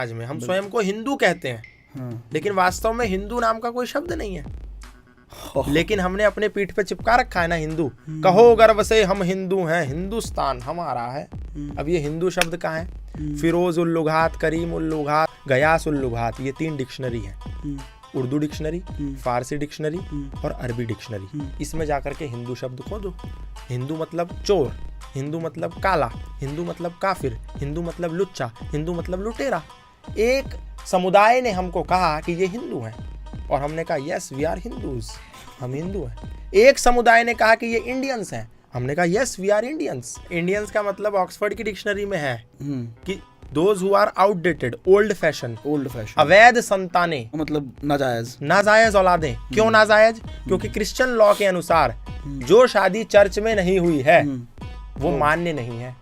आज में हम स्वयं को हिंदू कहते हैं, लेकिन वास्तव में हिंदू नाम का कोई शब्द नहीं है, लेकिन हमने अपने पीठ पे चिपका रखा है ना हिंदू। कहो गर्व से हम हिंदू हैं, हिंदुस्तान हमारा है। अब ये हिंदू शब्द कहाँ है? फिरोज उल लुगात, करीम उल लुगात, गयास उल लुगात, ये 3 डिक्शनरी हैं। उर्दू डिक्शनरी, फारसी डिक्शनरी और अरबी डिक्शनरी। इसमें जाकर के हिंदू शब्द खोदो। हिंदू मतलब चोर, हिंदू मतलब काला, हिंदू मतलब काफिर, हिंदू मतलब लुच्चा, हिंदू मतलब लुटेरा। एक समुदाय ने हमको कहा कि ये हिंदू हैं और हमने कहा यस वी आर हिंदूज, हम हिंदू हैं। एक समुदाय ने कहा कि ये इंडियंस हैं, हमने कहा yes we are Indians. Indians का मतलब ऑक्सफोर्ड की डिक्शनरी में है कि those who are outdated, old fashion, अवैध संतानें, मतलब नाजायज औलादें। क्यों नाजायज? क्योंकि क्रिश्चियन लॉ के अनुसार जो शादी चर्च में नहीं हुई है वो मान्य नहीं है।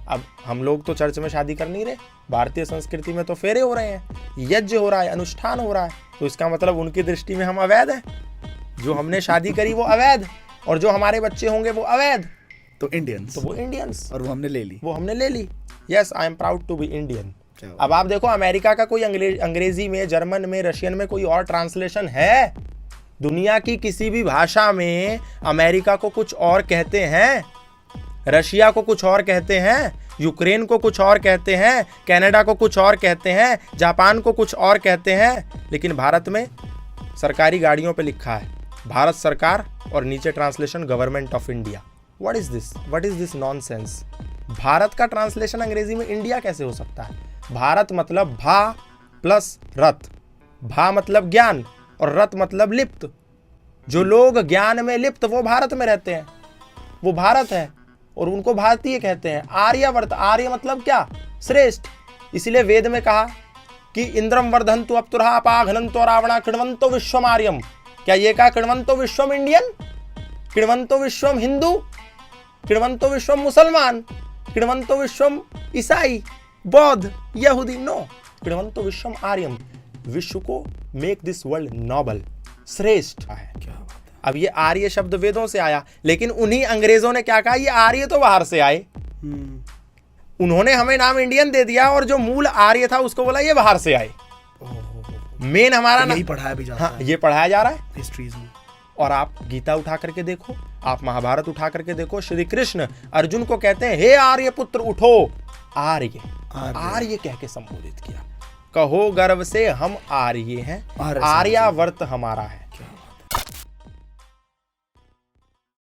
अब हम लोग तो चर्च में शादी कर नहीं रहे, भारतीय संस्कृति में तो फेरे हो रहे हैं, यज्ञ हो रहा है, अनुष्ठान हो रहा है, तो इसका मतलब उनकी दृष्टि में हम अवैध हैं। जो हमने शादी करी वो अवैध, और जो हमारे बच्चे होंगे वो अवैध, तो इंडियंस, तो वो इंडियंस। और वो हमने ले ली। Yes I am proud to be Indian. अब आप देखो अमेरिका का कोई अंग्रेजी में, जर्मन में, रशियन में कोई और ट्रांसलेशन है? दुनिया की किसी भी भाषा में अमेरिका को कुछ और कहते हैं, रशिया को कुछ और कहते हैं, यूक्रेन को कुछ और कहते हैं, कनाडा को कुछ और कहते हैं, जापान को कुछ और कहते हैं, लेकिन भारत में सरकारी गाड़ियों पे लिखा है भारत सरकार और नीचे translation government of India. What is this nonsense? Bharat का ट्रांसलेशन अंग्रेजी में इंडिया कैसे हो सकता है? भारत मतलब भा प्लस रथ, भा मतलब ज्ञान और रथ मतलब लिप्त। जो लोग ज्ञान में लिप्त वो भारत में रहते हैं, वो भारत है और उनको भारतीय कहते हैं। आर्यवर्त, आर्य मतलब क्या? श्रेष्ठ। इसलिए वेद में कहा कि इंद्रम वर्धन्तु अप्तुरहा अपाघ्नन्तो रावणा कृण्वन्तो विश्वम आर्यम। क्या ये कहा कृण्वन्तो विश्वम इंडियन, कृण्वन्तो विश्वम हिंदू, कृण्वन्तो विश्वम मुसलमान, कृण्वन्तो विश्वम ईसाई, बौद्ध, यहूदी? नो, कृण्वन्तो विश्वम आर्यम। विश्व को मेक दिस वर्ल्ड नोबल, श्रेष्ठ है। अब ये आर्य शब्द वेदों से आया, लेकिन उन्हीं अंग्रेजों ने क्या कहा, ये आर्य तो बाहर से आए। उन्होंने हमें नाम इंडियन दे दिया और जो मूल आर्य था उसको बोला ये बाहर से आए। मेन हमारा नहीं पढ़ाया भी जाता है। ये पढ़ाया जा रहा है हिस्ट्रीज में। और आप गीता उठा करके देखो, आप महाभारत उठा करके देखो, श्री कृष्ण अर्जुन को कहते हैं हे आर्य पुत्र उठो। आर्य, आर्य कह के संबोधित किया। कहो गर्व से हम आर्य हैं, आर्यावर्त हमारा है।